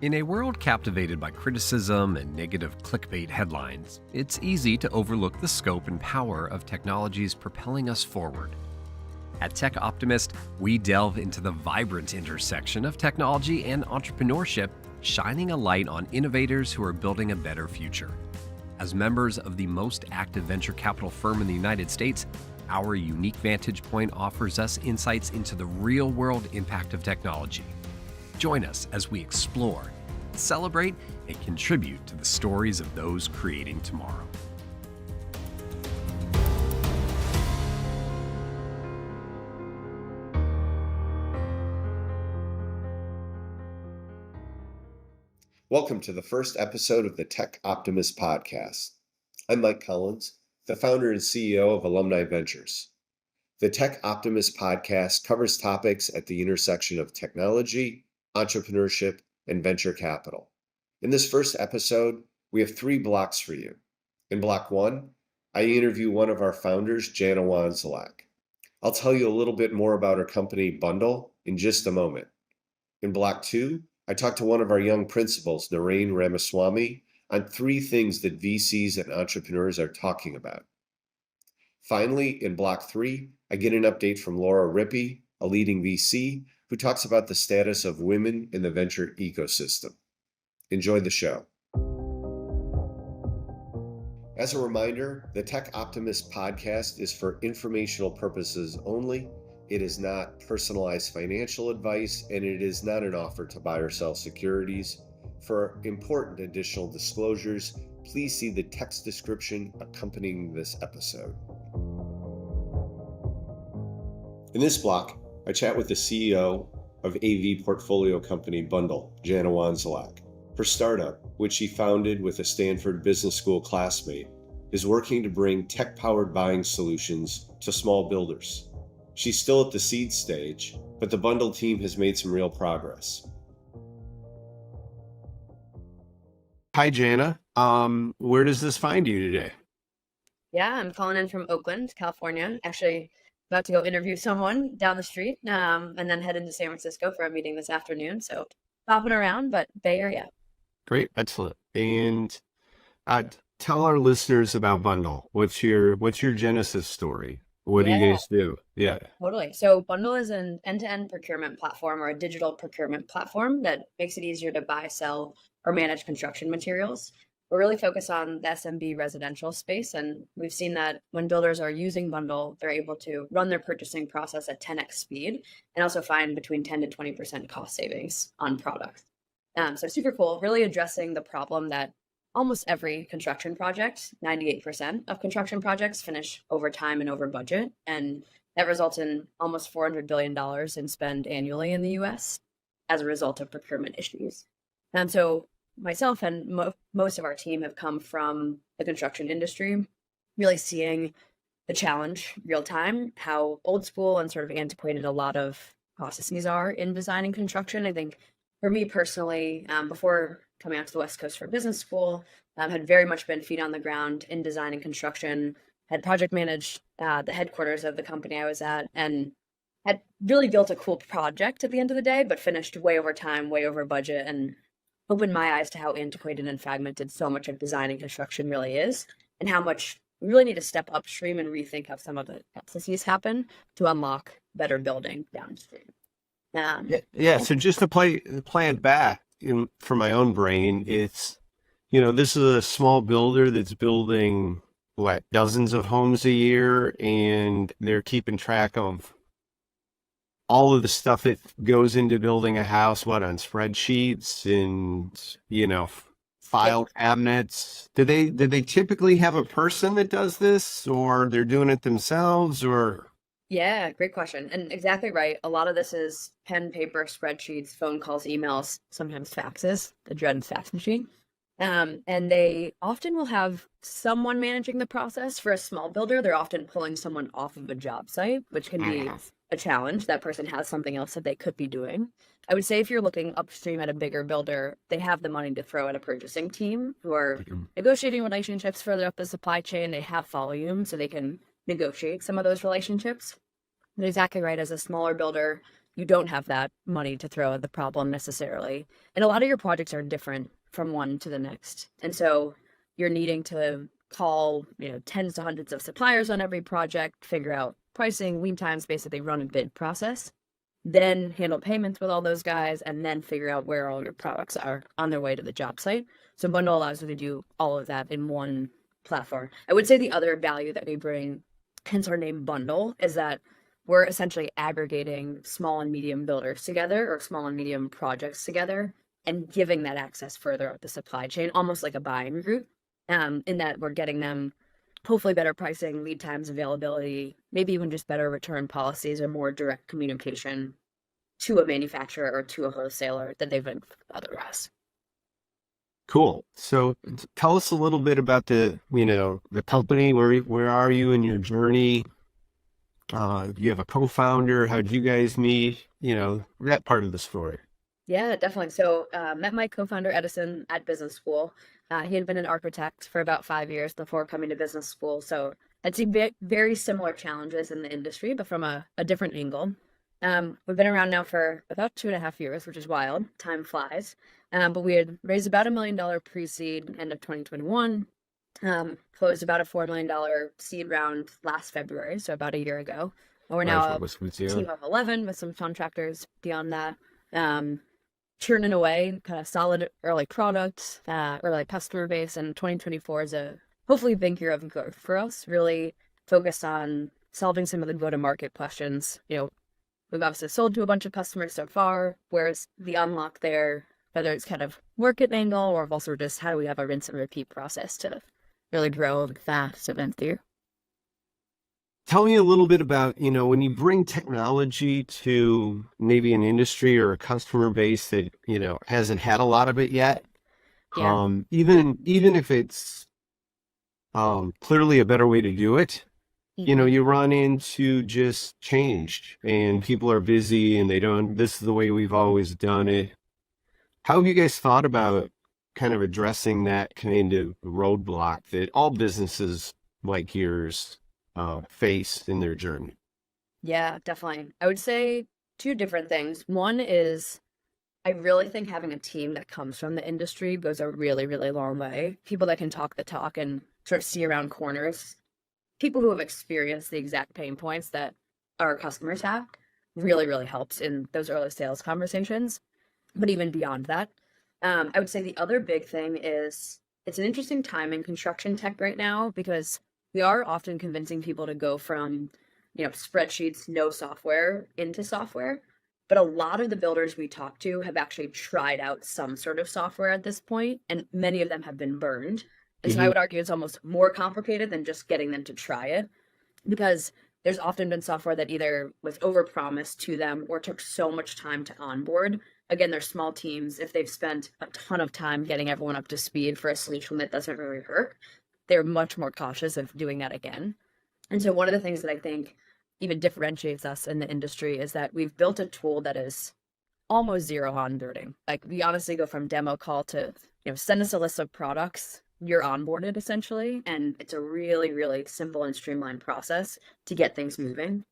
In a world captivated by criticism and negative clickbait headlines, it's easy to overlook the scope and power of technologies propelling us forward. At Tech Optimist, we delve into the vibrant intersection of technology and entrepreneurship, shining a light on innovators who are building a better future. As members of the most active venture capital firm in the United States, our unique vantage point offers us insights into the real-world impact of technology. Join us as we explore, celebrate, and contribute to the stories of those creating tomorrow. Welcome to the first episode of the Tech Optimist podcast. I'm Mike Collins, the founder and CEO of Alumni Ventures. The Tech Optimist podcast covers topics at the intersection of technology, entrepreneurship, and venture capital. In this first episode, we have 3 blocks for you. In block 1, I interview one of our founders, Janna Wanzdilak. I'll tell you a little bit more about her company, Bundle, in just a moment. In block 2, I talked to one of our young principals, Naren Ramaswamy, on 3 things that VCs and entrepreneurs are talking about. Finally, in block 3, I get an update from Laura Rippy, a leading VC, who talks about the status of women in the venture ecosystem. Enjoy the show. As a reminder, the Tech Optimist podcast is for informational purposes only. It is not personalized financial advice, and it is not an offer to buy or sell securities. For important additional disclosures, please see the text description accompanying this episode. In this block, I chat with the CEO of AV portfolio company Bundle, Janna Wanzdilak. Her startup, which she founded with a Stanford Business School classmate, is working to bring tech-powered buying solutions to small builders. She's still at the seed stage, but the Bundle team has made some real progress. Hi, Janna. Where does this find you today? Yeah, I'm calling in from Oakland, California. Actually, about to go interview someone down the street, and then head into San Francisco for a meeting this afternoon. So, bopping around, but Bay Area. Great, excellent. And tell our listeners about Bundle. What's your genesis story? What do you guys do? Yeah. Totally. So Bundle is an end-to-end procurement platform, or a digital procurement platform that makes it easier to buy, sell, or manage construction materials. We're really focused on the SMB residential space, and we've seen that when builders are using Bundle, they're able to run their purchasing process at 10x speed and also find between 10 to 20% cost savings on products. So super cool, really addressing the problem that almost every construction project, 98% of construction projects, finish over time and over budget. And that results in almost $400 billion in spend annually in the US as a result of procurement issues. And so myself and most of our team have come from the construction industry, really seeing the challenge real time, how old school and sort of antiquated a lot of processes are in designing construction. I think for me personally, before coming out to the West Coast for business school, had very much been feet on the ground in design and construction, had project managed the headquarters of the company I was at, and had really built a cool project at the end of the day, but finished way over time, way over budget, and opened my eyes to how antiquated and fragmented so much of design and construction really is, and how much we really need to step upstream and rethink how some of the processes happen to unlock better building downstream. So just to play it back for my own brain, it's, this is a small builder that's building, dozens of homes a year, and they're keeping track of all of the stuff that goes into building a house, on spreadsheets and, file cabinets. Do they typically have a person that does this, or they're doing it themselves, or? Yeah, great question. And exactly right. A lot of this is pen, paper, spreadsheets, phone calls, emails, sometimes faxes, the dreaded fax machine. And they often will have someone managing the process. For a small builder, they're often pulling someone off of a job site, which can be a challenge. That person has something else that they could be doing. I would say if you're looking upstream at a bigger builder, they have the money to throw at a purchasing team who are negotiating relationships further up the supply chain. They have volume, so they can negotiate some of those relationships. But exactly right. As a smaller builder, you don't have that money to throw at the problem necessarily. And a lot of your projects are different from one to the next. And so you're needing to call, tens to hundreds of suppliers on every project, figure out pricing, lead times, basically run a bid process, then handle payments with all those guys, and then figure out where all your products are on their way to the job site. So Bundle allows you to do all of that in one platform. I would say the other value that we bring, hence our name Bundle, is that we're essentially aggregating small and medium builders together or small and medium projects together and giving that access further up the supply chain, almost like a buying group, in that we're getting them hopefully better pricing, lead times, availability, maybe even just better return policies or more direct communication to a manufacturer or to a wholesaler than they've been otherwise. Cool. So tell us a little bit about the company. Where are you in your journey? You have a co-founder. How did you guys meet? That part of the story. Yeah, definitely. So met my co-founder Edison at business school. He had been an architect for about 5 years before coming to business school. So I'd seen very similar challenges in the industry, but from a different angle. We've been around now for about 2.5 years, which is wild. Time flies. But we had raised about $1 million pre-seed end of 2021. Closed about a $4 million seed round last February, so about a year ago. And we're now a team of 11 with some contractors beyond that. Churning away, kind of solid early product, early customer base, and 2024 is a hopefully big year of growth for us. Really focused on solving some of the go-to-market questions. We've obviously sold to a bunch of customers so far, whereas the unlock there, whether it's kind of market angle or also just how do we have a rinse and repeat process to really grow fast and through. Tell me a little bit about, when you bring technology to maybe an industry or a customer base that, hasn't had a lot of it yet. Yeah. Even if it's clearly a better way to do it, you run into just change and people are busy and this is the way we've always done it. How have you guys thought about kind of addressing that kind of roadblock that all businesses like yours face in their journey? Yeah, definitely. I would say two different things. One is I really think having a team that comes from the industry goes a really, really long way. People that can talk the talk and sort of see around corners. People who have experienced the exact pain points that our customers have really, really helps in those early sales conversations. But even beyond that, I would say the other big thing is it's an interesting time in construction tech right now because we are often convincing people to go from, spreadsheets, no software into software. But a lot of the builders we talk to have actually tried out some sort of software at this point, and many of them have been burned. And so I would argue it's almost more complicated than just getting them to try it, because there's often been software that either was overpromised to them or took so much time to onboard. Again, they're small teams. If they've spent a ton of time getting everyone up to speed for a solution that doesn't really work, they're much more cautious of doing that again. And so one of the things that I think even differentiates us in the industry is that we've built a tool that is almost zero onboarding. Like we honestly go from demo call to, send us a list of products, you're onboarded essentially. And it's a really, really simple and streamlined process to get things moving.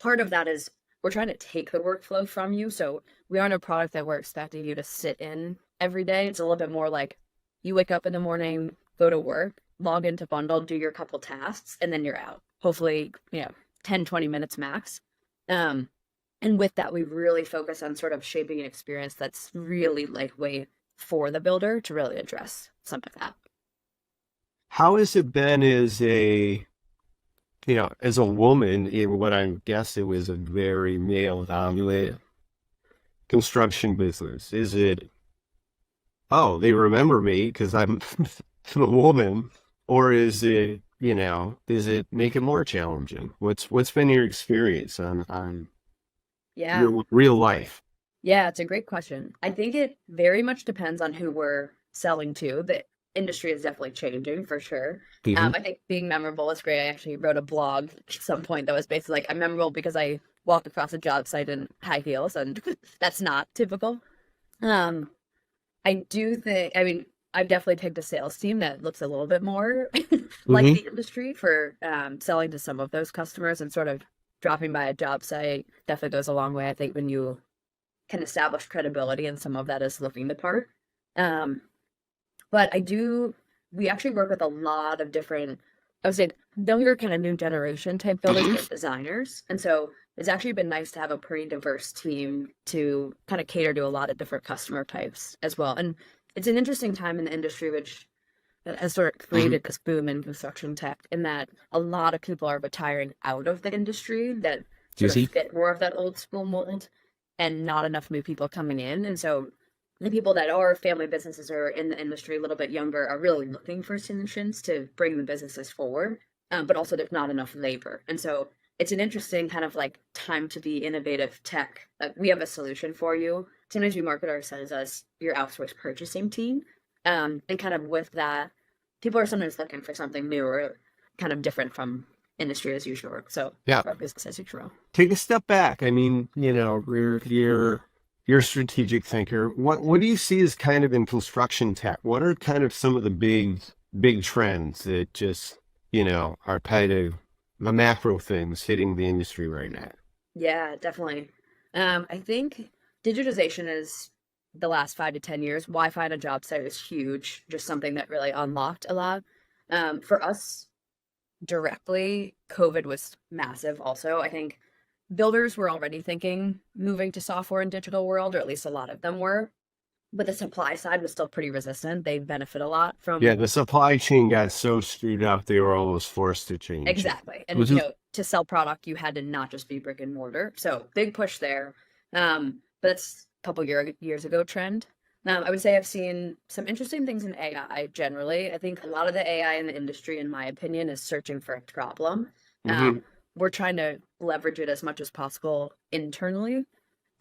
Part of that is we're trying to take the workflow from you. So we aren't a product that we're expecting you to sit in every day. It's a little bit more like you wake up in the morning, go to work, log into Bundle, do your couple tasks, and then you're out. Hopefully, 10, 20 minutes max. And with that, we really focus on sort of shaping an experience that's really lightweight for the builder to really address some of that. How has it been as a woman in what I guess it was a very male-dominated construction business? Is it, they remember me because I'm a woman, or is it, does it make it more challenging? What's been your experience on your real life? Yeah, it's a great question. I think it very much depends on who we're selling to. The industry is definitely changing for sure. I think being memorable is great. I actually wrote a blog at some point that was basically like, I'm memorable because I walked across a job site in high heels, and that's not typical. I do think, I've definitely picked a sales team that looks a little bit more like the industry for selling to some of those customers and sort of dropping by a job site definitely goes a long way. I think when you can establish credibility, and some of that is looking the part. But we actually work with a lot of different, I would say, younger kind of new generation type builders, but designers. And so it's actually been nice to have a pretty diverse team to kind of cater to a lot of different customer types as well. And it's an interesting time in the industry, which has sort of created this boom in construction tech, in that a lot of people are retiring out of the industry that sort of fit more of that old school mold, and not enough new people coming in. And so the people that are family businesses or in the industry a little bit younger are really looking for solutions to bring the businesses forward. But also there's not enough labor. And so it's an interesting kind of like time to be innovative tech. Like, we have a solution for you. Sometimes we market ourselves as your outsourced purchasing team. And kind of with that, people are sometimes looking for something new or kind of different from industry as usual. So our business as usual. Take a step back. I mean, you're a strategic thinker. What do you see as kind of in construction tech? What are kind of some of the big trends that just, are kind of the macro things hitting the industry right now? Yeah, definitely. I think digitization is the last 5 to 10 years. Wi-Fi on a job site is huge, just something that really unlocked a lot. For us directly, COVID was massive also. I think builders were already thinking moving to software and digital world, or at least a lot of them were. But the supply side was still pretty resistant. They benefit a lot from... Yeah, the supply chain got so screwed up, they were almost forced to change. Exactly. And, to sell product, you had to not just be brick and mortar. So big push there. But it's a couple years ago trend. I would say I've seen some interesting things in AI generally. I think a lot of the AI in the industry, in my opinion, is searching for a problem. We're trying to leverage it as much as possible internally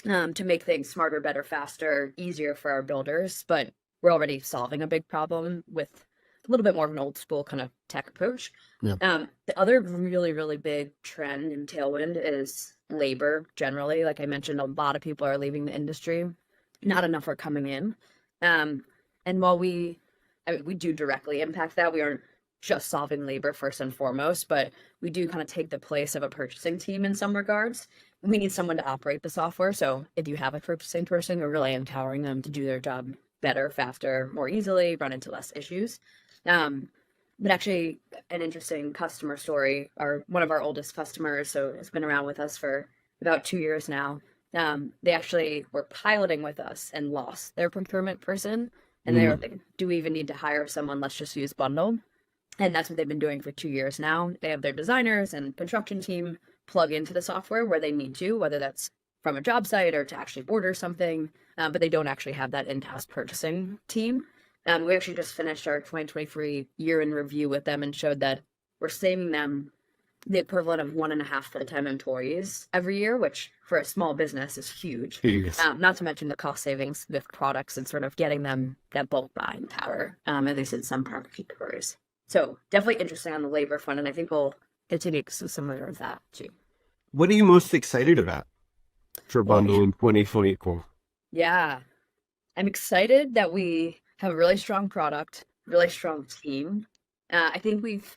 to make things smarter, better, faster, easier for our builders. But we're already solving a big problem with a little bit more of an old school kind of tech approach. Yeah. The other really, really big trend and tailwind is labor generally. Like I mentioned, a lot of people are leaving the industry. Not enough are coming in. And while we do directly impact that, we aren't just solving labor first and foremost, but we do kind of take the place of a purchasing team in some regards. We need someone to operate the software. So if you have a purchasing person, we're really empowering them to do their job better, faster, more easily, run into less issues. But actually, an interesting customer story, one of our oldest customers, so it's been around with us for about 2 years now. They actually were piloting with us and lost their procurement person. And they were like, do we even need to hire someone? Let's just use Bundle. And that's what they've been doing for 2 years now. They have their designers and construction team plug into the software where they need to, whether that's from a job site or to actually order something. But they don't actually have that in-house purchasing team. We actually just finished our 2023 year in review with them and showed that we're saving them the equivalent of 1.5 full-time employees every year, which for a small business is huge. Not to mention the cost savings with products and sort of getting them that bulk buying power, at least in some product categories. So definitely interesting on the labor front, and I think we'll continue to see similar of that too. What are you most excited about for Bundle in 2024? Yeah, I'm excited that we have a really strong product, really strong team. I think we've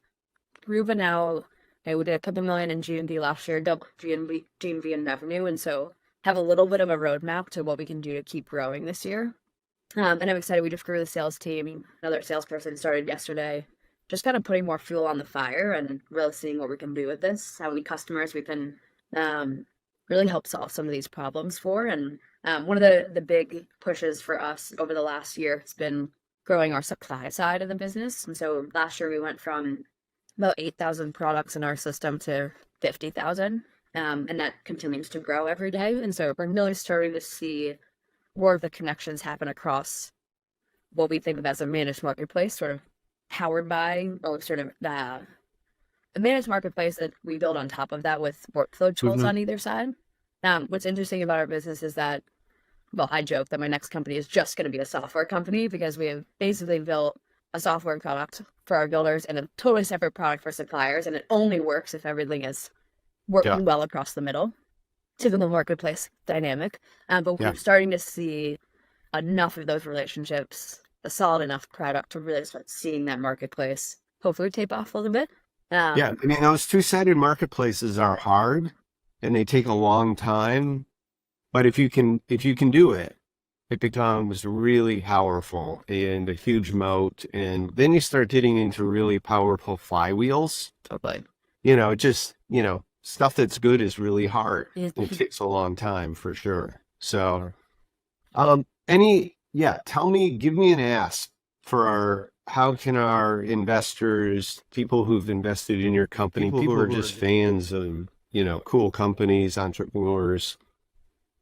proven out. We did a couple million in GMV last year, double GMV in revenue, and so have a little bit of a roadmap to what we can do to keep growing this year. And I'm excited. We just grew the sales team. Another salesperson started yesterday. Just kind of putting more fuel on the fire and really seeing what we can do with this. How many customers we can really help solve some of these problems for. And one of the big pushes for us over the last year has been growing our supply side of the business. And so last year we went from about 8,000 products in our system to 50,000. And that continues to grow every day. And so we're really starting to see more of the connections happen across what we think of as a managed marketplace, sort of powered by, or sort of a managed marketplace that we build on top of that with workflow tools on either side. What's interesting about our business is that, well, I joke that my next company is just going to be a software company because we have basically built a software product for our builders and a totally separate product for suppliers, and it only works if everything is working well across the middle to the marketplace dynamic. But we're starting to see enough of those relationships, a solid enough product to really start seeing that marketplace hopefully tape off a little bit. I mean, those two-sided marketplaces are hard, and they take a long time. But if you can do it, it becomes really powerful and a huge moat. And then you start getting into really powerful flywheels. Totally. Stuff that's good is really hard. Yes. It takes a long time for sure. So, give me an ask for how can our investors, people who've invested in your company, people who are just fans of, cool companies, entrepreneurs,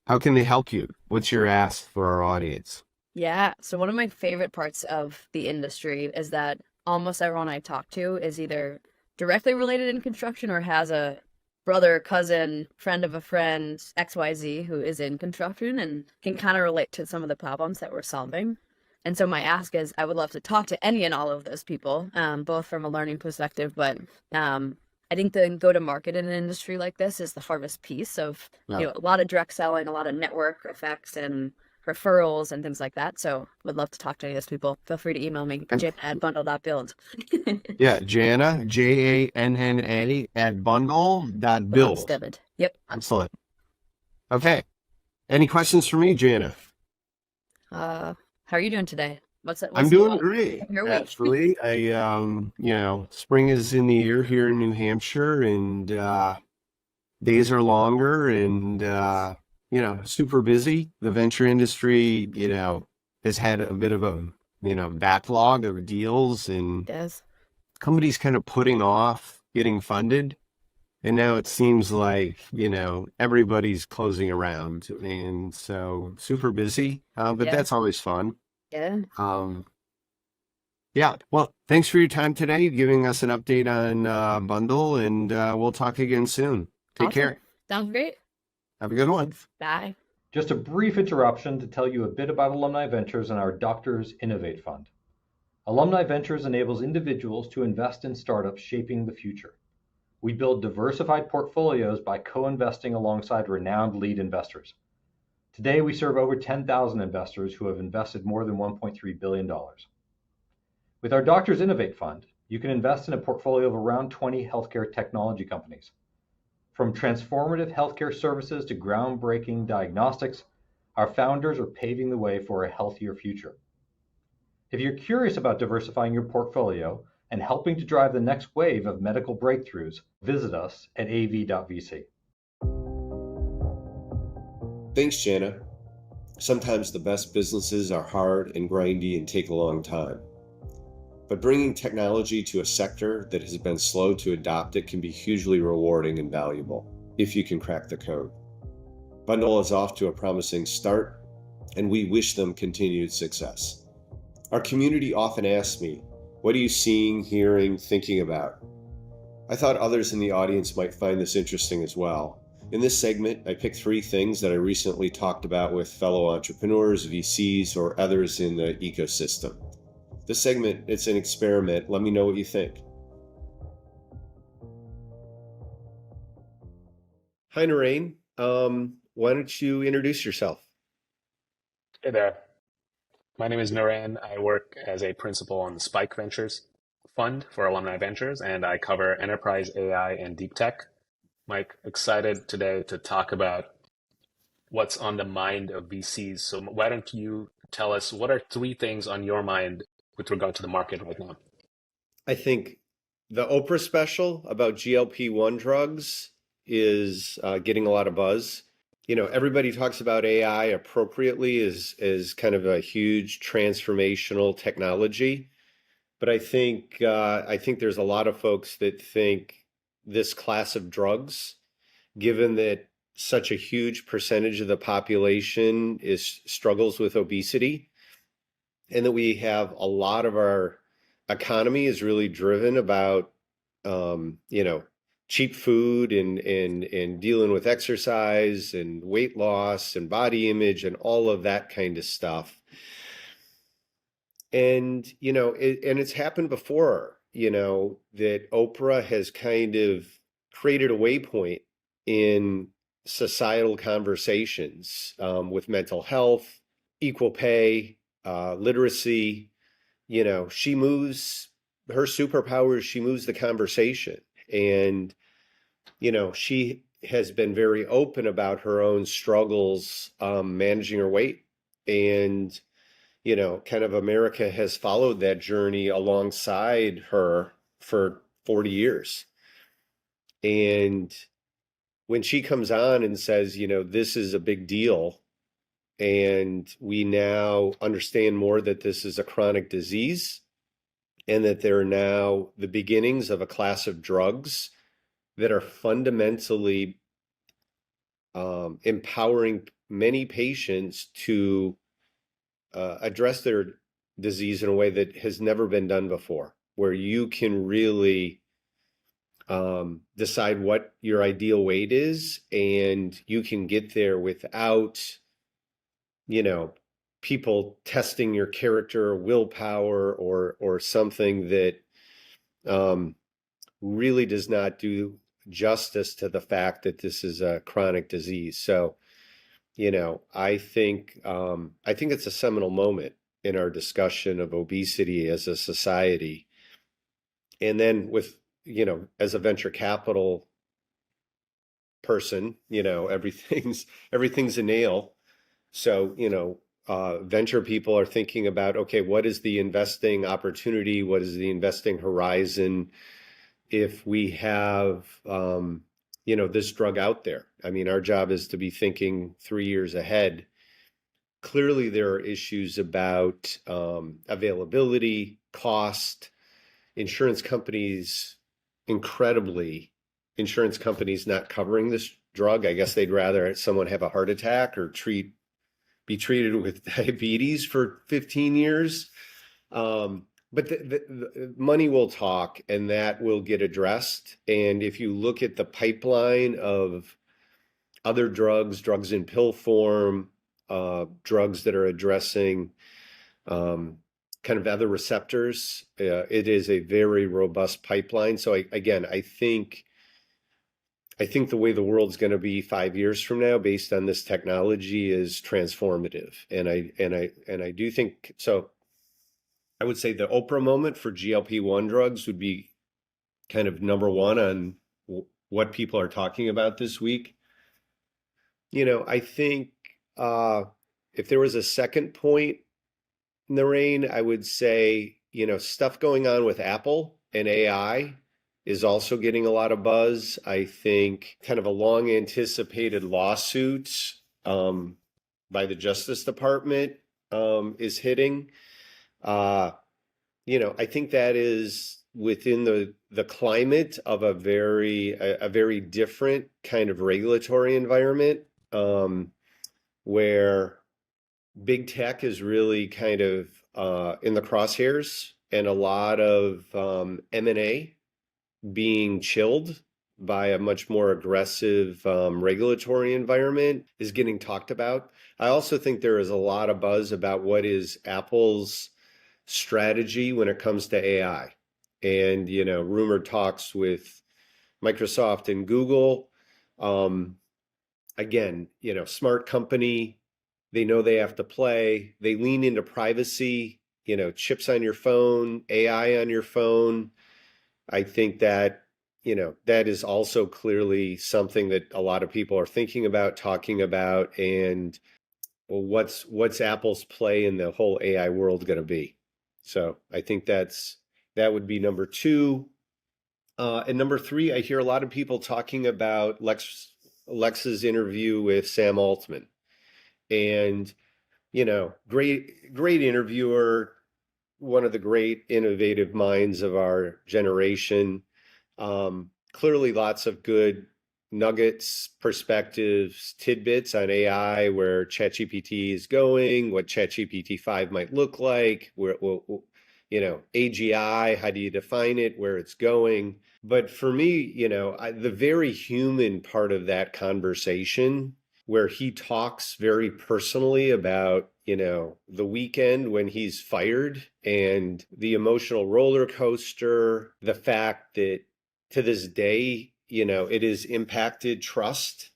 how can they help you? What's your ask for our audience? Yeah. So one of my favorite parts of the industry is that almost everyone I talk to is either directly related in construction or has a brother, cousin, friend of a friend, XYZ, who is in construction and can kind of relate to some of the problems that we're solving. And so my ask is I would love to talk to any and all of those people, both from a learning perspective, but I think the go-to-market in an industry like this is the hardest piece of, a lot of direct selling, a lot of network effects and referrals and things like that. So would love to talk to any of those people. Feel free to email me, janna@bundle.build. Yeah, Janna, Janna @bundle.build. Yep. Excellent. Okay. Any questions for me, Janna? How are you doing today? I'm doing great, actually. Spring is in the air here in New Hampshire, and days are longer and, super busy. The venture industry, has had a bit of a, backlog of deals, and companies kind of putting off getting funded. And now it seems like, everybody's closing around, and so super busy, but that's always fun. Yeah. Well, thanks for your time today, giving us an update on Bundle, and we'll talk again soon. Take care. Sounds great. Have a good one. Bye. Just a brief interruption to tell you a bit about Alumni Ventures and our Doctors Innovate Fund. Alumni Ventures enables individuals to invest in startups shaping the future. We build diversified portfolios by co-investing alongside renowned lead investors. Today, we serve over 10,000 investors who have invested more than $1.3 billion. With our Doctors Innovate Fund, you can invest in a portfolio of around 20 healthcare technology companies. From transformative healthcare services to groundbreaking diagnostics, our founders are paving the way for a healthier future. If you're curious about diversifying your portfolio and helping to drive the next wave of medical breakthroughs, visit us at av.vc. Thanks, Janna. Sometimes the best businesses are hard and grindy and take a long time. But bringing technology to a sector that has been slow to adopt it can be hugely rewarding and valuable if you can crack the code. Bundle is off to a promising start, and we wish them continued success. Our community often asks me, what are you seeing, hearing, thinking about? I thought others in the audience might find this interesting as well. In this segment, I picked 3 things that I recently talked about with fellow entrepreneurs, VCs, or others in the ecosystem. This segment, it's an experiment. Let me know what you think. Hi, Naren. Why don't you introduce yourself? Hey there. My name is Naren. I work as a principal on the Spike Ventures fund for Alumni Ventures, and I cover enterprise AI and deep tech. Mike, excited today to talk about what's on the mind of VCs. So why don't you tell us what are 3 things on your mind with regard to the market right now? I think the Oprah special about GLP-1 drugs is getting a lot of buzz. Everybody talks about AI appropriately as kind of a huge transformational technology. But I think there's a lot of folks that think this class of drugs, given that such a huge percentage of the population struggles with obesity, and that we have a lot of our economy is really driven about cheap food and dealing with exercise and weight loss and body image and all of that kind of stuff. And it's happened before, that Oprah has kind of created a waypoint in societal conversations with mental health, equal pay, literacy. She moves her superpowers, she moves the conversation. And, she has been very open about her own struggles managing her weight. And, kind of America has followed that journey alongside her for 40 years. And when she comes on and says, this is a big deal, and we now understand more that this is a chronic disease, and that there are now the beginnings of a class of drugs that are fundamentally empowering many patients to address their disease in a way that has never been done before, where you can really decide what your ideal weight is, and you can get there without, people testing your character or willpower or something that really does not do justice to the fact that this is a chronic disease. So, I think it's a seminal moment in our discussion of obesity as a society. And then with, as a venture capital person, everything's a nail. So, venture people are thinking about, okay, what is the investing opportunity? What is the investing horizon if we have, this drug out there? I mean, our job is to be thinking 3 years ahead. Clearly, there are issues about availability, cost, insurance companies not covering this drug. I guess they'd rather someone have a heart attack or be treated with diabetes for 15 years. But the money will talk, and that will get addressed. And if you look at the pipeline of other drugs in pill form, drugs that are addressing kind of other receptors, it is a very robust pipeline. So I think the way the world's going to be 5 years from now, based on this technology, is transformative. And I do think so. I would say the Oprah moment for GLP-1 drugs would be kind of number one on what people are talking about this week. I think if there was a second point, Naren, I would say, stuff going on with Apple and AI is also getting a lot of buzz. I think kind of a long anticipated lawsuit by the Justice Department is hitting. I think that is within the climate of a very different kind of regulatory environment, where big tech is really kind of in the crosshairs, and a lot of M&A being chilled by a much more aggressive regulatory environment is getting talked about. I also think there is a lot of buzz about what is Apple's strategy when it comes to AI, and rumored talks with Microsoft and Google. Again, smart company, they know they have to play. They lean into privacy, chips on your phone, AI on your phone. I think that that is also clearly something that a lot of people are thinking about, talking about. And well, what's Apple's play in the whole AI world going to be? So I think that would be number two. And number three, I hear a lot of people talking about Lex's interview with Sam Altman. And, great interviewer, one of the great innovative minds of our generation. Clearly lots of good nuggets, perspectives, tidbits on AI, where ChatGPT is going, what ChatGPT 5 might look like, where, AGI, how do you define it, where it's going. But for me, the very human part of that conversation, where he talks very personally about, the weekend when he's fired and the emotional roller coaster, the fact that to this day, it has impacted trust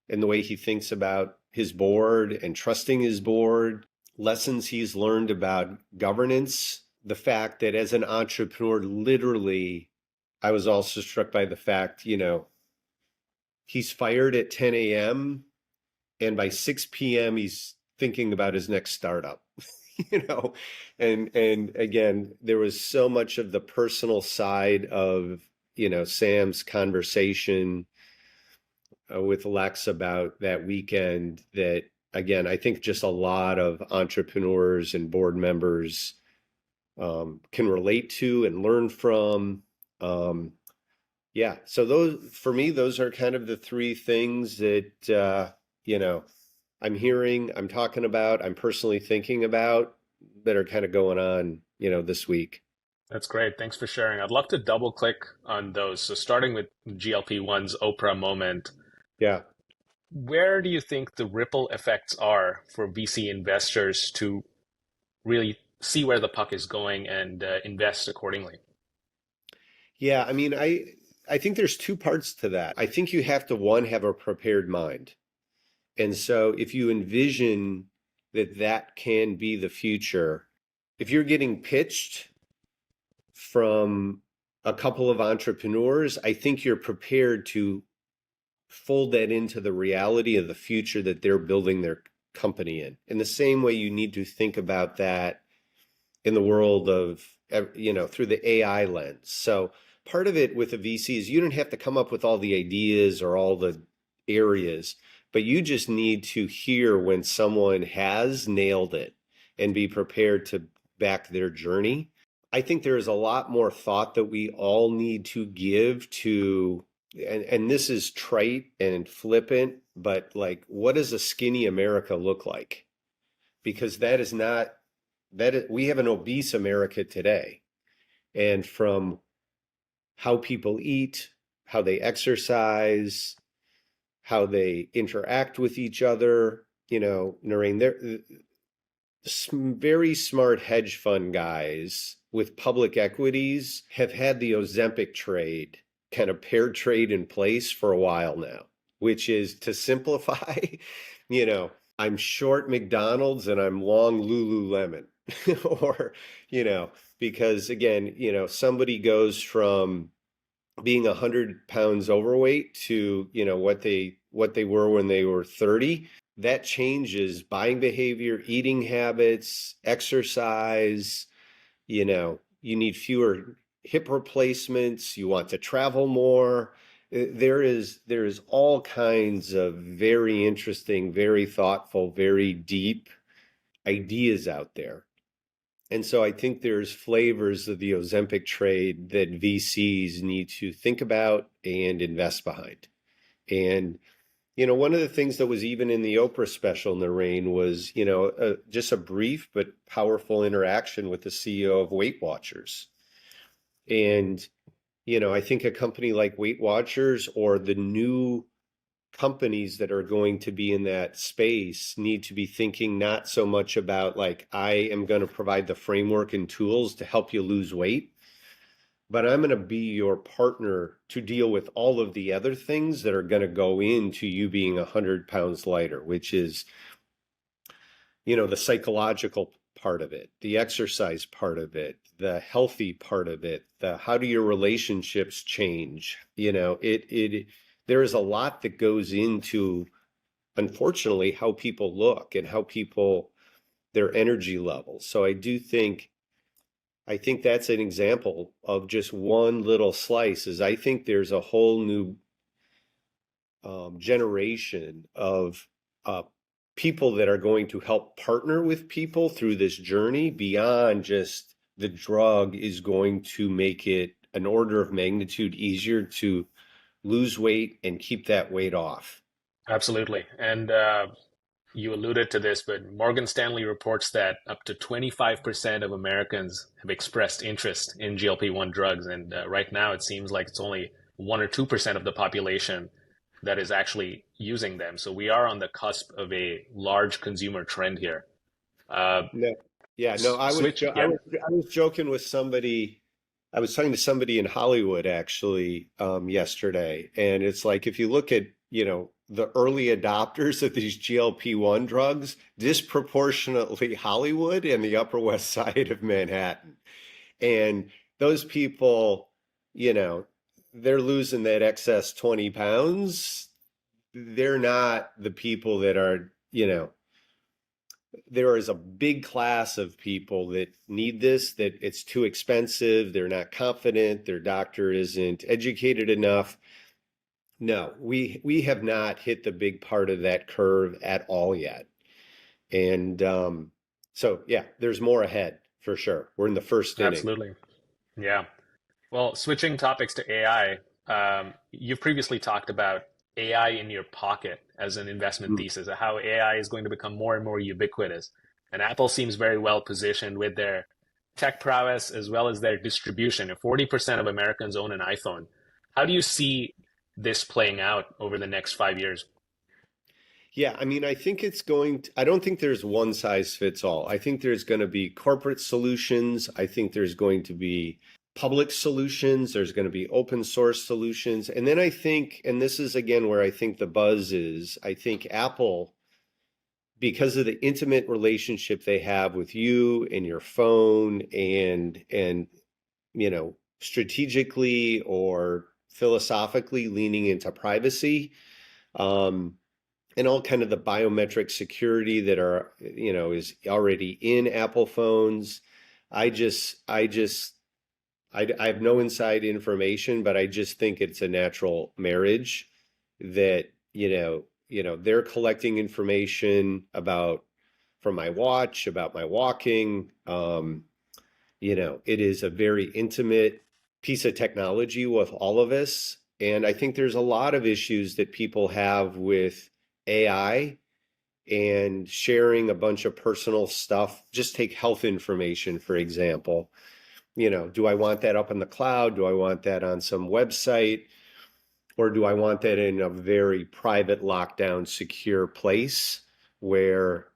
and the way he thinks about his board and trusting his board, lessons he's learned about governance, the fact that as an entrepreneur, literally, I was also struck by the fact, he's fired at 10 a.m. and by 6 p.m. he's thinking about his next startup. You know, and again, there was so much of the personal side of, Sam's conversation with Lex about that weekend that, again, I think just a lot of entrepreneurs and board members can relate to and learn from. Yeah, so for me, those are kind of the three things that, I'm hearing, I'm talking about, I'm personally thinking about that are kind of going on, this week. That's great. Thanks for sharing. I'd love to double click on those. So starting with GLP-1's Oprah moment, Yeah. where do you think the ripple effects are for VC investors to really see where the puck is going and invest accordingly? Yeah, I mean, I think there's two parts to that. I think you have to, one, have a prepared mind. And so if you envision that can be the future, if you're getting pitched from a couple of entrepreneurs, I think you're prepared to fold that into the reality of the future that they're building their company in the same way you need to think about that in the world of, through the AI lens. So part of it with a VC is you don't have to come up with all the ideas or all the areas, but you just need to hear when someone has nailed it and be prepared to back their journey. I think there is a lot more thought that we all need to give to, and this is trite and flippant, but like, what does a skinny America look like? Because that is not, we have an obese America today. And from how people eat, how they exercise, how they interact with each other, Naren, they're some very smart hedge fund guys with public equities have had the Ozempic trade, kind of paired trade in place for a while now, which is to simplify, I'm short McDonald's and I'm long Lululemon. Or, because again, somebody goes from being 100 pounds overweight to, what they were when they were 30. That changes buying behavior, eating habits, exercise. You need fewer hip replacements. You want to travel more. There is all kinds of very interesting, very thoughtful, very deep ideas out there. And so I think there's flavors of the Ozempic trade that VCs need to think about and invest behind. And one of the things that was even in the Oprah special, Naren, was, just a brief but powerful interaction with the CEO of Weight Watchers. And, I think a company like Weight Watchers or the new companies that are going to be in that space need to be thinking not so much about like, I am going to provide the framework and tools to help you lose weight, but I'm going to be your partner to deal with all of the other things that are going to go into you being 100 pounds lighter, which is, the psychological part of it, the exercise part of it, the healthy part of it, the how do your relationships change? There is a lot that goes into, unfortunately, how people look and how their energy levels. So I think that's an example of just one little slice. Is I think there's a whole new generation of people that are going to help partner with people through this journey beyond just the drug is going to make it an order of magnitude easier to lose weight and keep that weight off. Absolutely. And you alluded to this, but Morgan Stanley reports that up to 25% of Americans have expressed interest in GLP-1 drugs. And right now, it seems like it's only 1 or 2% of the population that is actually using them. So we are on the cusp of a large consumer trend here. No, yeah, no, I was joking with somebody. I was talking to somebody in Hollywood actually yesterday, and it's like if you look at the early adopters of these GLP-1 drugs, disproportionately Hollywood and the Upper West Side of Manhattan, and those people, they're losing that excess 20 pounds they're not the people that are, there is a big class of people that need this, that it's too expensive, they're not confident, their doctor isn't educated enough. No, we have not hit the big part of that curve at all yet. And so, yeah, there's more ahead for sure. We're in the first inning. Absolutely. Yeah. Well, switching topics to AI, you've previously talked about AI in your pocket as an investment thesis, how AI is going to become more and more ubiquitous. And Apple seems very well positioned with their tech prowess as well as their distribution. If 40% of Americans own an iPhone, how do you see this playing out over the next 5 years? Yeah, I mean, I think I don't think there's one size fits all. I think there's going to be corporate solutions. I think there's going to be public solutions. There's going to be open source solutions. And then I think, and this is again where I think the buzz is, I think Apple, because of the intimate relationship they have with you and your phone and strategically or philosophically leaning into privacy, and all kind of the biometric security that is already in Apple phones. I have no inside information, but I just think it's a natural marriage that, they're collecting information from my watch, about my walking. It is a very intimate piece of technology with all of us. And I think there's a lot of issues that people have with AI and sharing a bunch of personal stuff. Just take health information, for example. Do I want that up in the cloud? Do I want that on some website? Or do I want that in a very private, lockdown, secure place where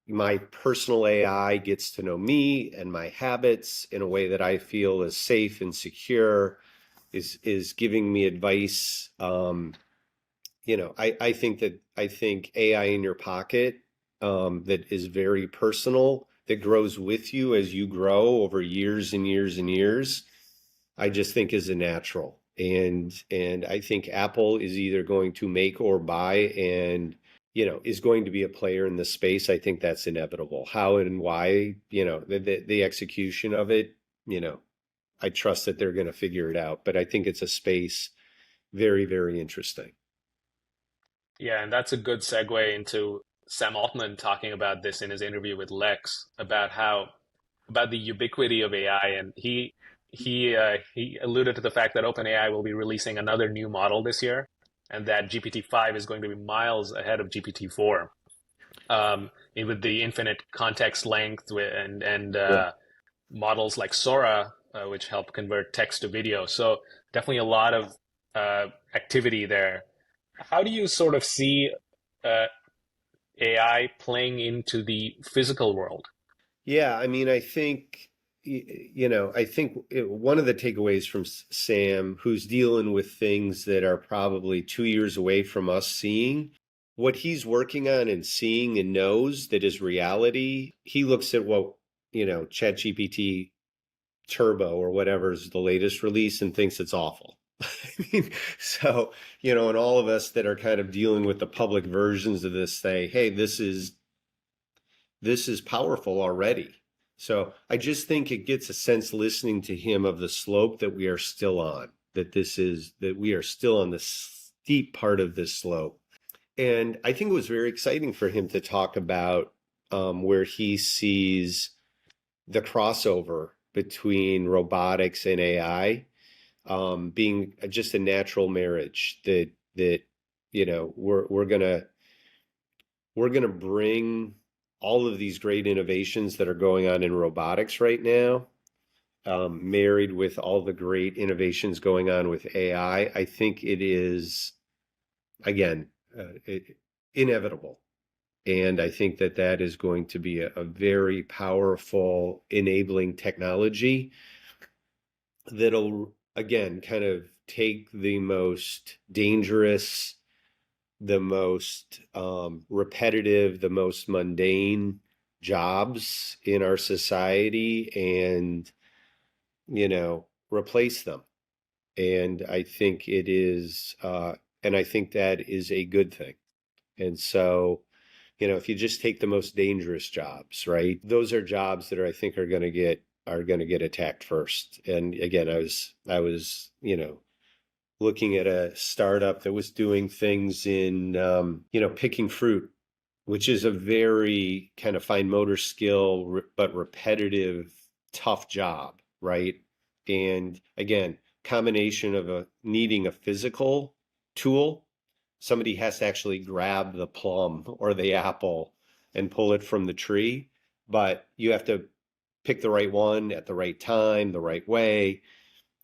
my personal AI gets to know me and my habits in a way that I feel is safe and secure, is giving me advice? I think AI in your pocket, that is very personal, that grows with you as you grow over years and years and years, I just think is a natural. And I think Apple is either going to make or buy and, is going to be a player in the space. I think that's inevitable. How and why, the execution of it, I trust that they're going to figure it out. But I think it's a space very, very interesting. Yeah, and that's a good segue into Sam Altman talking about this in his interview with Lex about the ubiquity of AI, and he alluded to the fact that OpenAI will be releasing another new model this year, and that GPT-5 is going to be miles ahead of GPT-4, with the infinite context length and models like Sora, which help convert text to video. So definitely a lot of activity there. How do you sort of see AI playing into the physical world? Yeah, I mean, I think, one of the takeaways from Sam, who's dealing with things that are probably 2 years away from us seeing, what he's working on and seeing and knows that is reality, he looks at what, ChatGPT Turbo or whatever is the latest release and thinks it's awful. I mean, so, and all of us that are kind of dealing with the public versions of this say, hey, this is powerful already. So I just think it gets a sense listening to him of the slope that we are still on, that we are still on the steep part of this slope. And I think it was very exciting for him to talk about where he sees the crossover between robotics and AI being just a natural marriage that we're gonna bring all of these great innovations that are going on in robotics right now, married with all the great innovations going on with AI. I think it is, again, inevitable. And I think that is going to be a very powerful enabling technology that'll, again, kind of take the most dangerous, the most repetitive, the most mundane jobs in our society and, replace them. And I think it is And I think that is a good thing. And so, if you just take the most dangerous jobs, right? Those are jobs that I think are going to get attacked first. And again, I was looking at a startup that was doing things in picking fruit, which is a very kind of fine motor skill, but repetitive, tough job, right? And again, combination of needing a physical tool. Somebody has to actually grab the plum or the apple and pull it from the tree, but you have to pick the right one at the right time, the right way.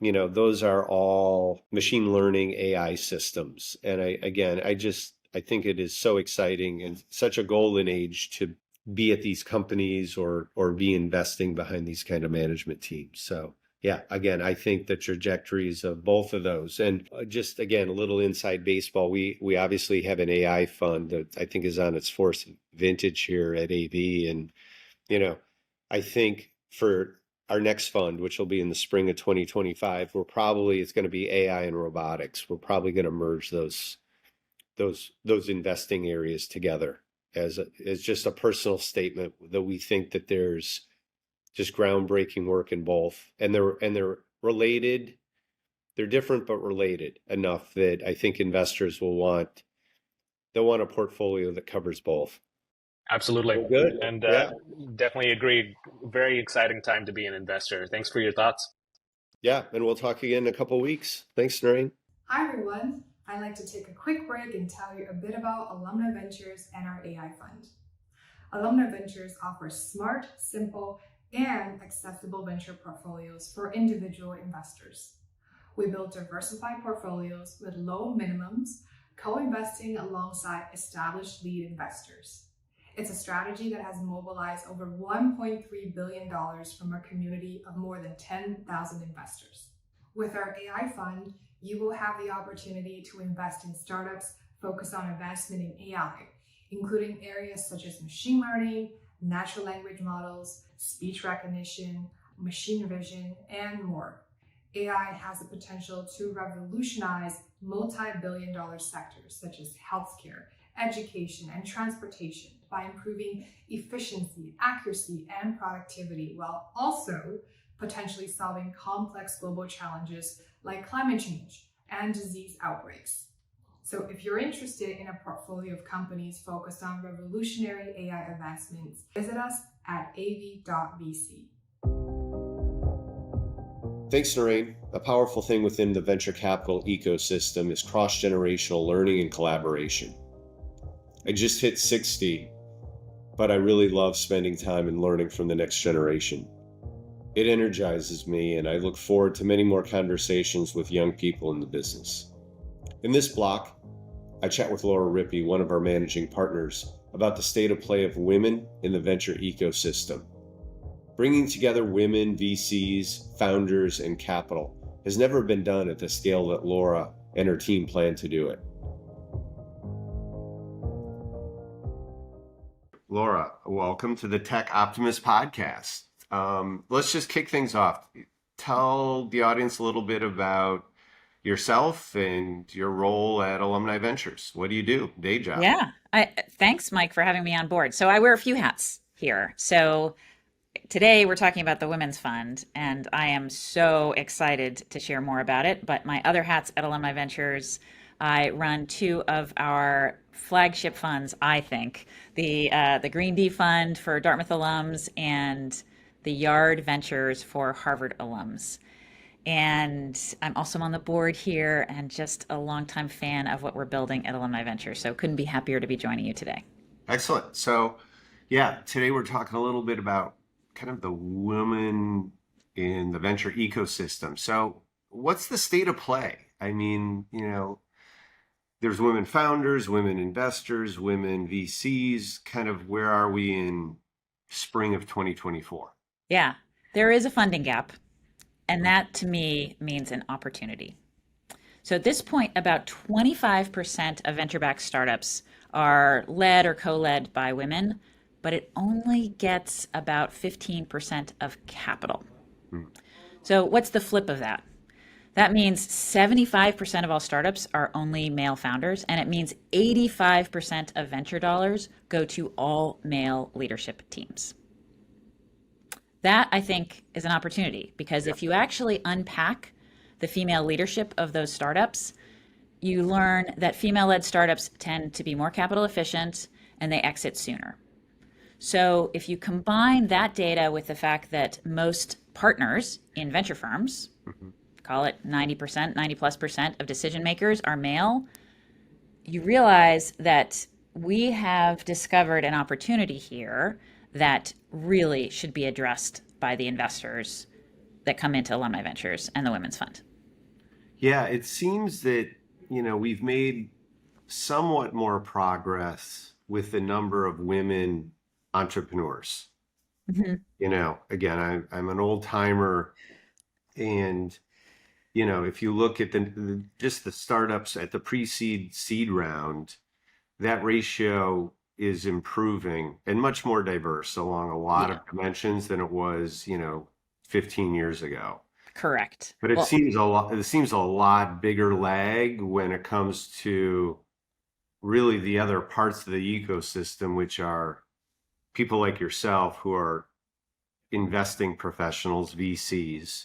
Those are all machine learning AI systems. And I think it is so exciting and such a golden age to be at these companies or be investing behind these kind of management teams. So yeah, again, I think the trajectories of both of those, and just again, a little inside baseball. We obviously have an AI fund that I think is on its fourth vintage here at AV, and I think for our next fund, which will be in the spring of 2025, it's going to be AI and robotics. We're probably going to merge those investing areas together as just a personal statement that we think that there's just groundbreaking work in both, and they're related. They're different but related enough that I think investors will want. They'll want a portfolio that covers both. Absolutely. Well, good. And Yeah. definitely agree. Very exciting time to be an investor. Thanks for your thoughts. Yeah, and we'll talk again in a couple of weeks. Thanks, Naren. Hi, everyone. I'd like to take a quick break and tell you a bit about Alumni Ventures and our AI fund. Alumni Ventures offers smart, simple, and accessible venture portfolios for individual investors. We build diversified portfolios with low minimums, co-investing alongside established lead investors. It's a strategy that has mobilized over $1.3 billion from a community of more than 10,000 investors. With our AI fund, you will have the opportunity to invest in startups focused on advancement in AI, including areas such as machine learning, natural language models, speech recognition, machine vision, and more. AI has the potential to revolutionize multi-billion-dollar sectors such as healthcare, education, and transportation by improving efficiency, accuracy, and productivity, while also potentially solving complex global challenges like climate change and disease outbreaks. So if you're interested in a portfolio of companies focused on revolutionary AI advancements, visit us at av.vc. Thanks, Naren. A powerful thing within the venture capital ecosystem is cross-generational learning and collaboration. I just hit 60, but I really love spending time and learning from the next generation. It energizes me, and I look forward to many more conversations with young people in the business. In this block, I chat with Laura Rippy, one of our managing partners, about the state of play of women in the venture ecosystem. Bringing together women, VCs, founders, and capital has never been done at the scale that Laura and her team plan to do it. Laura, welcome to the Tech Optimist podcast. Let's just kick things off. Tell the audience a little bit about yourself and your role at Alumni Ventures. What do you do? Day job? Yeah, thanks, Mike, for having me on board. So I wear a few hats here. So today we're talking about the Women's Fund, and I am so excited to share more about it. But my other hats at Alumni Ventures, I run two of our flagship funds, I think, the Green D Fund for Dartmouth alums and the Yard Ventures for Harvard alums. And I'm also on the board here and just a longtime fan of what we're building at Alumni Ventures. So couldn't be happier to be joining you today. Excellent. So yeah, today we're talking a little bit about kind of the women in the venture ecosystem. So what's the state of play? I mean, there's women founders, women investors, women VCs, kind of where are we in spring of 2024? Yeah, there is a funding gap. And that to me means an opportunity. So at this point, about 25% of venture-backed startups are led or co-led by women, but it only gets about 15% of capital. So what's the flip of that? That means 75% of all startups are only male founders, and it means 85% of venture dollars go to all male leadership teams. That, I think, is an opportunity, because if you actually unpack the female leadership of those startups, you learn that female-led startups tend to be more capital efficient and they exit sooner. So if you combine that data with the fact that most partners in venture firms, call it 90%, 90+% of decision makers are male, you realize that we have discovered an opportunity here that really should be addressed by the investors that come into Alumni Ventures and the Women's Fund. Yeah, it seems that, we've made somewhat more progress with the number of women entrepreneurs. Again, I'm an old timer, and if you look at just the startups at the pre-seed seed round, that ratio is improving and much more diverse along a lot of dimensions than it was, 15 years ago. Correct. But it seems a lot bigger lag when it comes to really the other parts of the ecosystem, which are people like yourself who are investing professionals, VCs.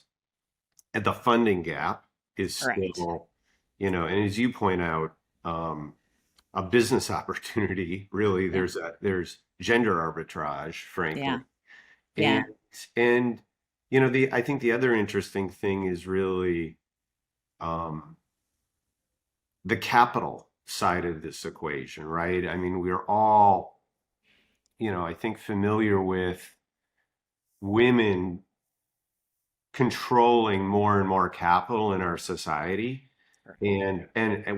And the funding gap is still, and as you point out, a business opportunity. Really, there's gender arbitrage, frankly. And I think the other interesting thing is really the capital side of this equation, right? I mean, we're all, I think familiar with women controlling more and more capital in our society, and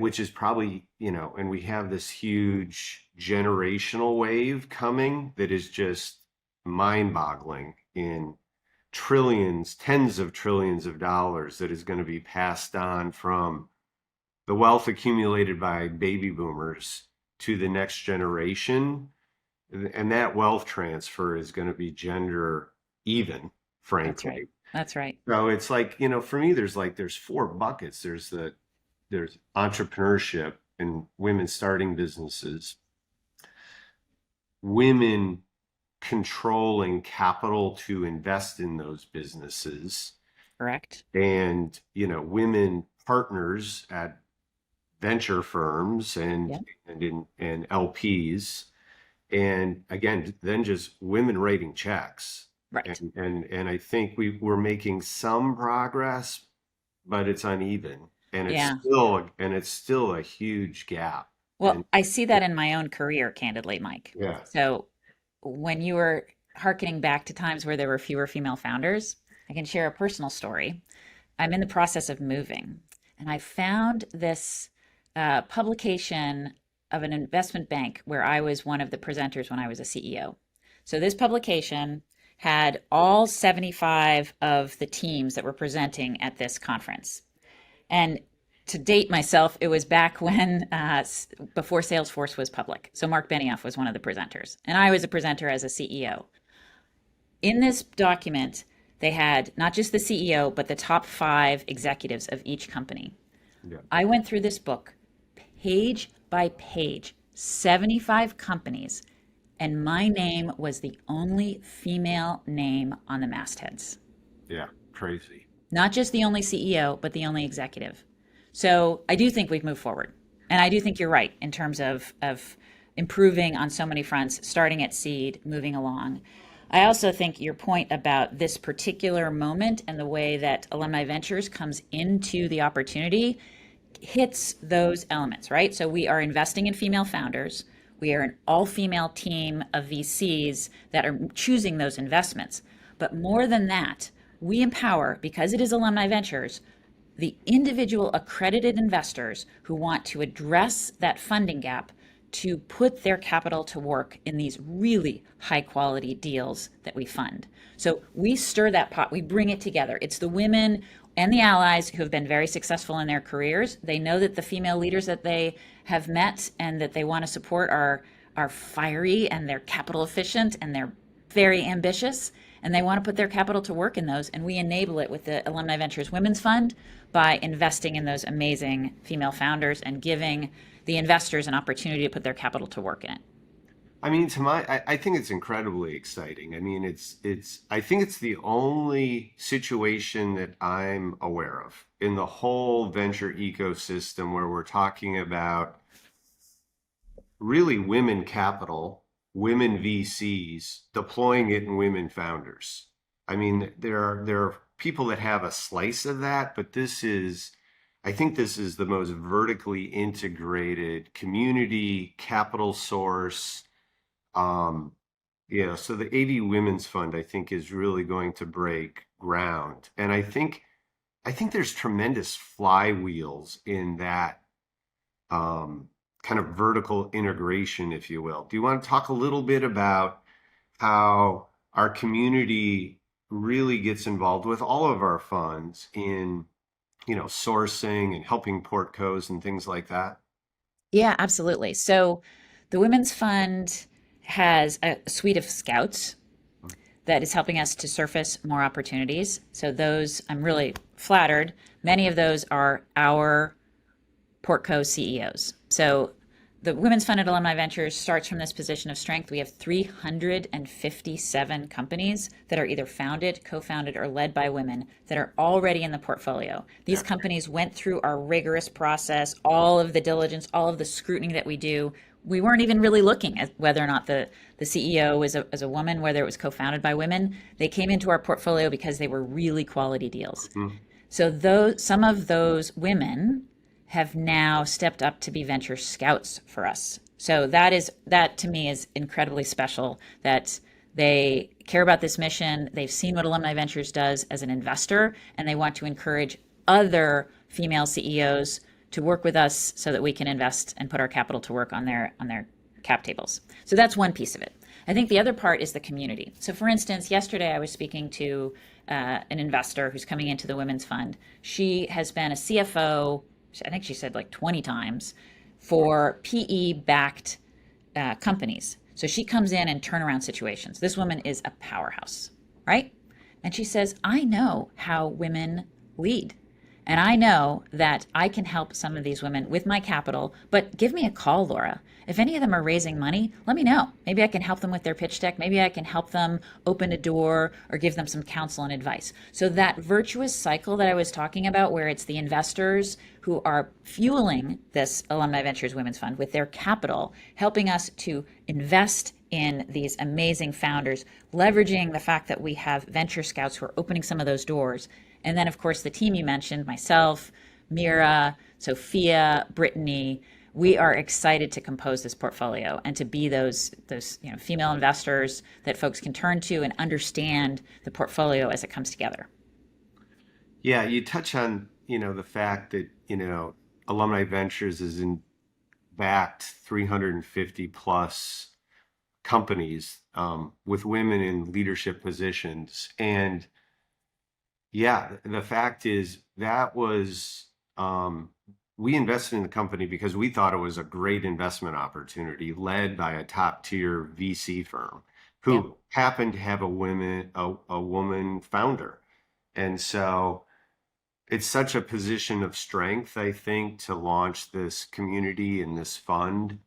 which is probably, and we have this huge generational wave coming that is just mind-boggling in trillions, tens of trillions of dollars that is going to be passed on from the wealth accumulated by baby boomers to the next generation. And that wealth transfer is going to be gender even, frankly. That's right. So it's like, for me, there's four buckets. There's entrepreneurship and women starting businesses, women controlling capital to invest in those businesses. Correct. And, women partners at venture firms and LPs. And again, then just women writing checks. Right. And I think we're making some progress, but it's uneven. And it's still a huge gap. Well, I see that in my own career, candidly, Mike. Yeah. So when you were hearkening back to times where there were fewer female founders, I can share a personal story. I'm in the process of moving, and I found this publication of an investment bank where I was one of the presenters when I was a CEO. So this publication had all 75 of the teams that were presenting at this conference. And to date myself, it was back when, before Salesforce was public. So Mark Benioff was one of the presenters, and I was a presenter as a CEO. In this document, they had not just the CEO, but the top 5 executives of each company. Yeah. I went through this book page by page, 75 companies, and my name was the only female name on the mastheads. Yeah, crazy. Not just the only CEO, but the only executive. So I do think we've moved forward. And I do think you're right in terms of improving on so many fronts, starting at seed, moving along. I also think your point about this particular moment and the way that Alumni Ventures comes into the opportunity hits those elements, right? So we are investing in female founders. We are an all-female team of VCs that are choosing those investments. But more than that, we empower, because it is Alumni Ventures, the individual accredited investors who want to address that funding gap to put their capital to work in these really high-quality deals that we fund. So we stir that pot, we bring it together. It's the women and the allies who have been very successful in their careers. They know that the female leaders that they have met and that they want to support are fiery, and they're capital efficient, and they're very ambitious. and they want to put their capital to work in those. And we enable it with the Alumni Ventures Women's Fund by investing in those amazing female founders and giving the investors an opportunity to put their capital to work in it. I mean, I think it's incredibly exciting. I mean, I think it's the only situation that I'm aware of in the whole venture ecosystem where we're talking about really women capital, women VCs, deploying it in women founders. I mean, there are people that have a slice of that, but I think this is the most vertically integrated community capital source. So the AV Women's Fund, I think, is really going to break ground. And I think there's tremendous flywheels in that kind of vertical integration, if you will. Do you want to talk a little bit about how our community really gets involved with all of our funds in, sourcing and helping portcos and things like that? Yeah, absolutely. So the Women's Fund has a suite of scouts that is helping us to surface more opportunities. So those, I'm really flattered. Many of those are our portco CEOs. So the Women's Fund at Alumni Ventures starts from this position of strength. We have 357 companies that are either founded, co-founded, or led by women that are already in the portfolio. These companies went through our rigorous process, all of the diligence, all of the scrutiny that we do. We weren't even really looking at whether or not the CEO was a woman, whether it was co-founded by women. They came into our portfolio because they were really quality deals. Mm-hmm. So some of those women have now stepped up to be venture scouts for us. So that to me is incredibly special, that they care about this mission. They've seen what Alumni Ventures does as an investor, and they want to encourage other female CEOs to work with us so that we can invest and put our capital to work on their cap tables. So that's one piece of it. I think the other part is the community. So for instance, yesterday I was speaking to an investor who's coming into the Women's Fund. She has been a CFO, I think she said like 20 times, for PE-backed companies. So she comes in and turnaround situations. This woman is a powerhouse, right? And she says, I know how women lead. And I know that I can help some of these women with my capital, but give me a call, Laura. If any of them are raising money, let me know. Maybe I can help them with their pitch deck. Maybe I can help them open a door or give them some counsel and advice. So that virtuous cycle that I was talking about, where it's the investors who are fueling this Alumni Ventures Women's Fund with their capital, helping us to invest in these amazing founders, leveraging the fact that we have venture scouts who are opening some of those doors. And then, of course, the team you mentioned, myself, Mira, Sophia, Brittany, we are excited to compose this portfolio and to be those female investors that folks can turn to and understand the portfolio as it comes together. Yeah, you touch on, the fact that, Alumni Ventures is backed 350 plus companies with women in leadership positions. And yeah, the fact is that was, we invested in the company because we thought it was a great investment opportunity led by a top tier VC firm who happened to have a woman founder. And so it's such a position of strength, I think, to launch this community and this fund.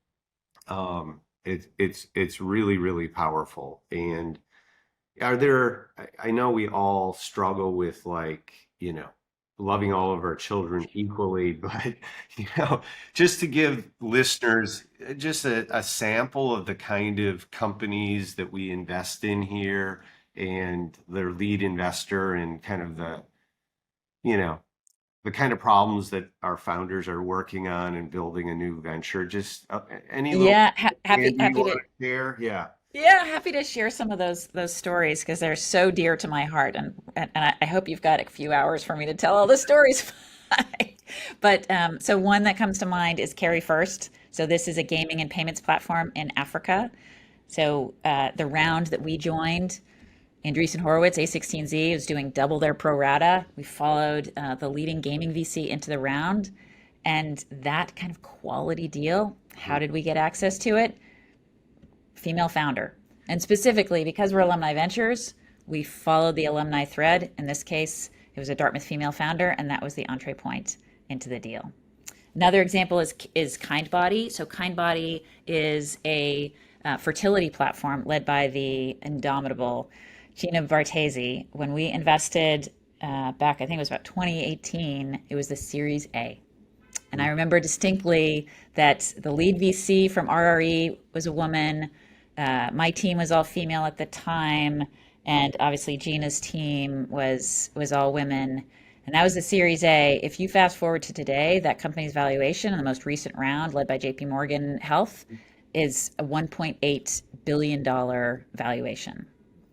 It's really, really powerful. And I know we all struggle with loving all of our children equally, but, just to give listeners just a sample of the kind of companies that we invest in here and their lead investor and kind of the kind of problems that our founders are working on and building a new venture. Just any happy to share. Yeah, happy to share some of those stories because they're so dear to my heart, and I hope you've got a few hours for me to tell all the stories. But so one that comes to mind is Carry First. So this is a gaming and payments platform in Africa. So the round that we joined, Andreessen Horowitz, A16Z, was doing double their pro rata. We followed the leading gaming VC into the round, and that kind of quality deal. How did we get access to it? Female founder. And specifically because we're Alumni Ventures, we followed the alumni thread. In this case, it was a Dartmouth female founder, and that was the entree point into the deal. Another example is Kindbody. So Kindbody is a fertility platform led by the indomitable Gina Bartesi. When we invested back, I think it was about 2018, it was the Series A. And I remember distinctly that the lead VC from RRE was a woman. My team was all female at the time, and obviously Gina's team was all women. And that was the Series A. If you fast forward to today, that company's valuation in the most recent round, led by JP Morgan Health, is a $1.8 billion valuation.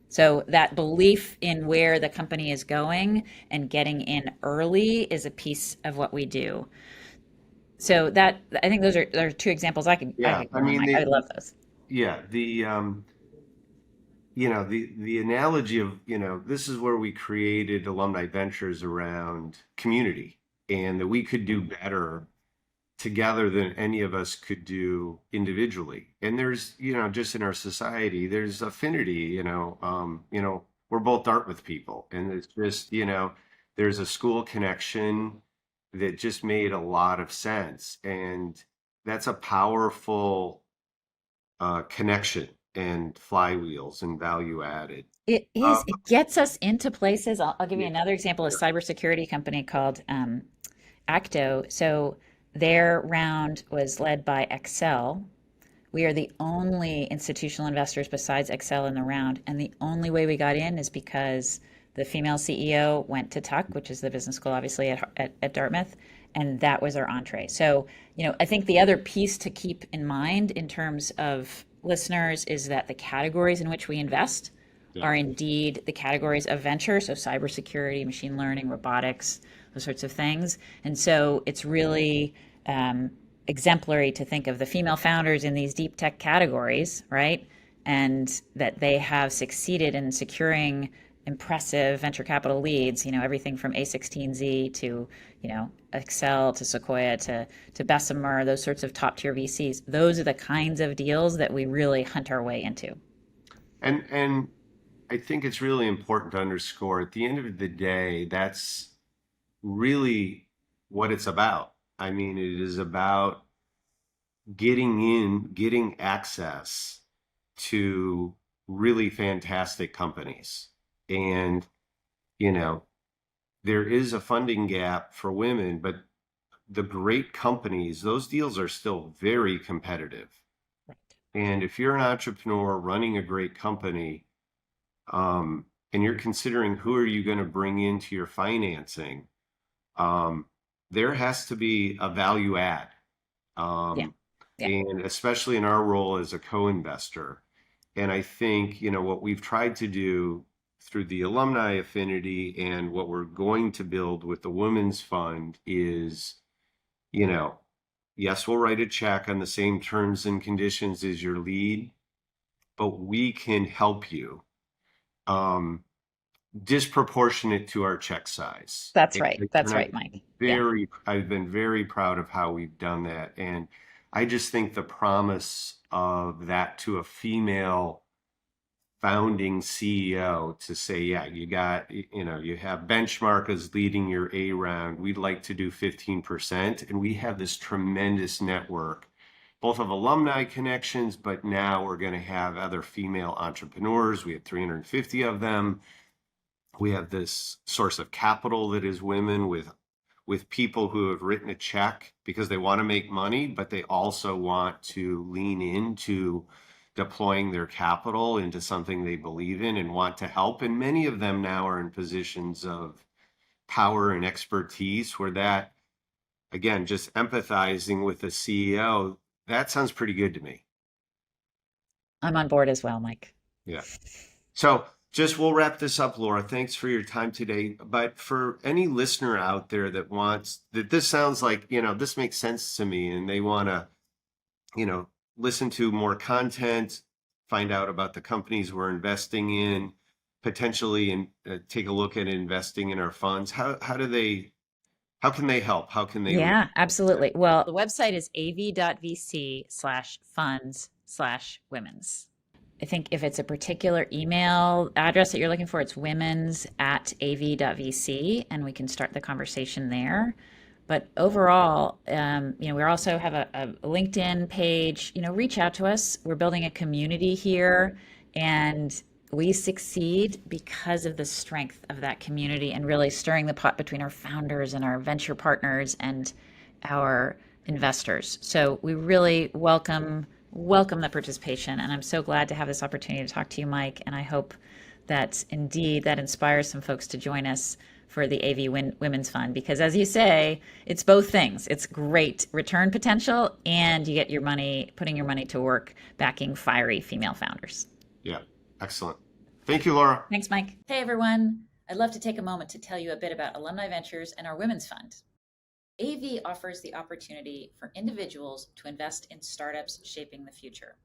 So that belief in where the company is going and getting in early is a piece of what we do. So that, I think those are two examples I could Yeah, I mean, I love those. yeah, the analogy of, this is where we created Alumni Ventures around community, and that we could do better together than any of us could do individually. And there's, just in our society, there's affinity, we're both Dartmouth people, and it's just, there's a school connection that just made a lot of sense. And that's a powerful connection and flywheels and value added. It is. It gets us into places. I'll give you Yeah. another example. A cybersecurity company called Acto. So their round was led by Excel. We are the only institutional investors besides Excel in the round, and the only way we got in is because the female CEO went to Tuck, which is the business school, obviously at Dartmouth, and that was our entree. So, I think the other piece to keep in mind in terms of listeners is that the categories in which we invest are indeed the categories of venture, so cybersecurity, machine learning, robotics, those sorts of things. And so it's really exemplary to think of the female founders in these deep tech categories, right? And that they have succeeded in securing impressive venture capital leads, everything from A16Z to, Excel to Sequoia to Bessemer, those sorts of top tier VCs. Those are the kinds of deals that we really hunt our way into. And I think it's really important to underscore, at the end of the day, that's really what it's about. I mean, it is about getting access to really fantastic companies. And, there is a funding gap for women, but the great companies, those deals are still very competitive. Right. And if you're an entrepreneur running a great company, and you're considering who are you going to bring into your financing, there has to be a value add. Yeah. And especially in our role as a co-investor. And I think, what we've tried to do through the alumni affinity and what we're going to build with the Women's Fund is, yes, we'll write a check on the same terms and conditions as your lead, but we can help you disproportionate to our check size. That's right. That's And right, Mike. Yeah. I've been very proud of how we've done that. And I just think the promise of that to a female founding CEO to say, yeah, you have Benchmark as leading your A round. We'd like to do 15%. And we have this tremendous network, both of alumni connections, but now we're going to have other female entrepreneurs. We have 350 of them. We have this source of capital that is women with people who have written a check because they want to make money, but they also want to lean into deploying their capital into something they believe in and want to help. And many of them now are in positions of power and expertise where that, again, just empathizing with the CEO, that sounds pretty good to me. I'm on board as well, Mike. Yeah. So we'll wrap this up, Laura. Thanks for your time today. But for any listener out there that this sounds like, this makes sense to me, and they want to, listen to more content, find out about the companies we're investing in, potentially, and take a look at investing in our funds. How can they help? How can they? Yeah, absolutely. Well, the website is av.vc/funds/women's. I think if it's a particular email address that you're looking for, it's womens@av.vc, and we can start the conversation there. But overall, we also have a LinkedIn page. Reach out to us. We're building a community here, and we succeed because of the strength of that community and really stirring the pot between our founders and our venture partners and our investors. So we really welcome the participation, and I'm so glad to have this opportunity to talk to you, Mike, and I hope that indeed that inspires some folks to join us for the AV Women's Fund, because as you say, it's both things. It's great return potential, and you get your money, putting your money to work backing fiery female founders. Yeah, excellent. Thank you, Laura. Thanks, Mike. Hey, everyone. I'd love to take a moment to tell you a bit about Alumni Ventures and our Women's Fund. AV offers the opportunity for individuals to invest in startups shaping the future.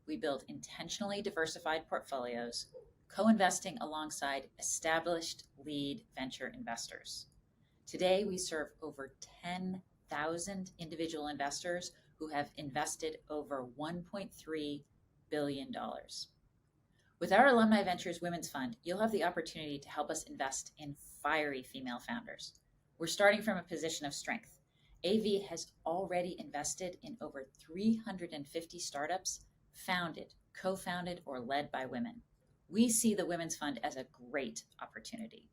We build intentionally diversified portfolios, co-investing alongside established lead venture investors. Today, we serve over 10,000 individual investors who have invested over $1.3 billion. With our Alumni Ventures Women's Fund, you'll have the opportunity to help us invest in fiery female founders. We're starting from a position of strength. AV has already invested in over 350 startups founded, co-founded, or led by women. We see the Women's Fund as a great opportunity.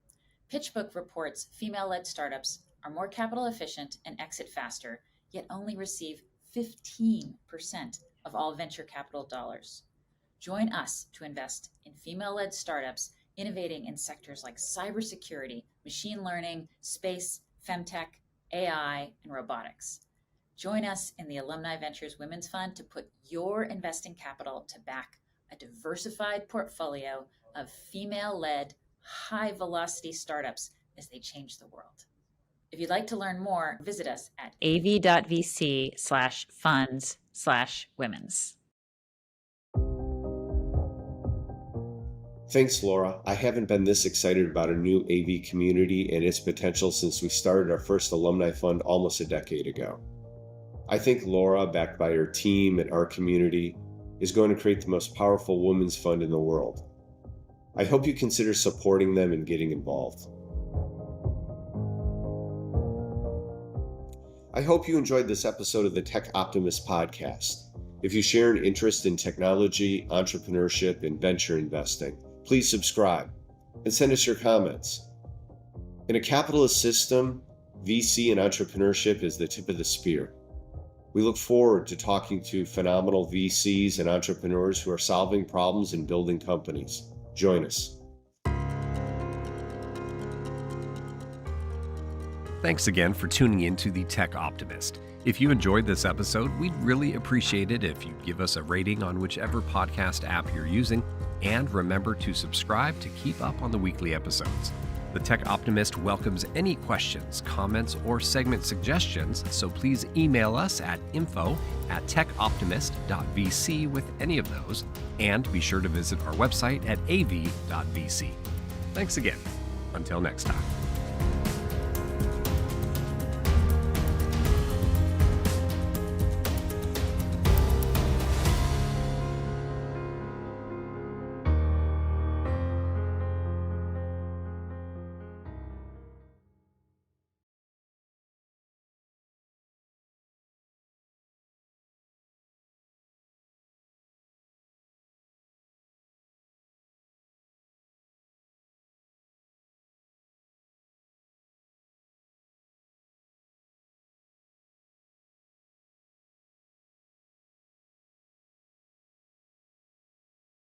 PitchBook reports female-led startups are more capital efficient and exit faster, yet only receive 15% of all venture capital dollars. Join us to invest in female-led startups innovating in sectors like cybersecurity, machine learning, space, femtech, AI, and robotics. Join us in the Alumni Ventures Women's Fund to put your investing capital to back a diversified portfolio of female-led, high-velocity startups as they change the world. If you'd like to learn more, visit us at av.vc/funds/women's. Thanks, Laura. I haven't been this excited about a new AV community and its potential since we started our first alumni fund almost a decade ago. I think Laura, backed by her team and our community, is going to create the most powerful women's fund in the world. I hope you consider supporting them and getting involved. I hope you enjoyed this episode of the Tech Optimist podcast. If you share an interest in technology, entrepreneurship, and venture investing, please subscribe and send us your comments. In a capitalist system, VC and entrepreneurship is the tip of the spear. We look forward to talking to phenomenal VCs and entrepreneurs who are solving problems and building companies. Join us. Thanks again for tuning in to the Tech Optimist. If you enjoyed this episode, we'd really appreciate it if you'd give us a rating on whichever podcast app you're using, and remember to subscribe to keep up on the weekly episodes. The Tech Optimist welcomes any questions, comments, or segment suggestions, so please email us at info@techoptimist.vc with any of those, and be sure to visit our website at av.vc. Thanks again. Until next time.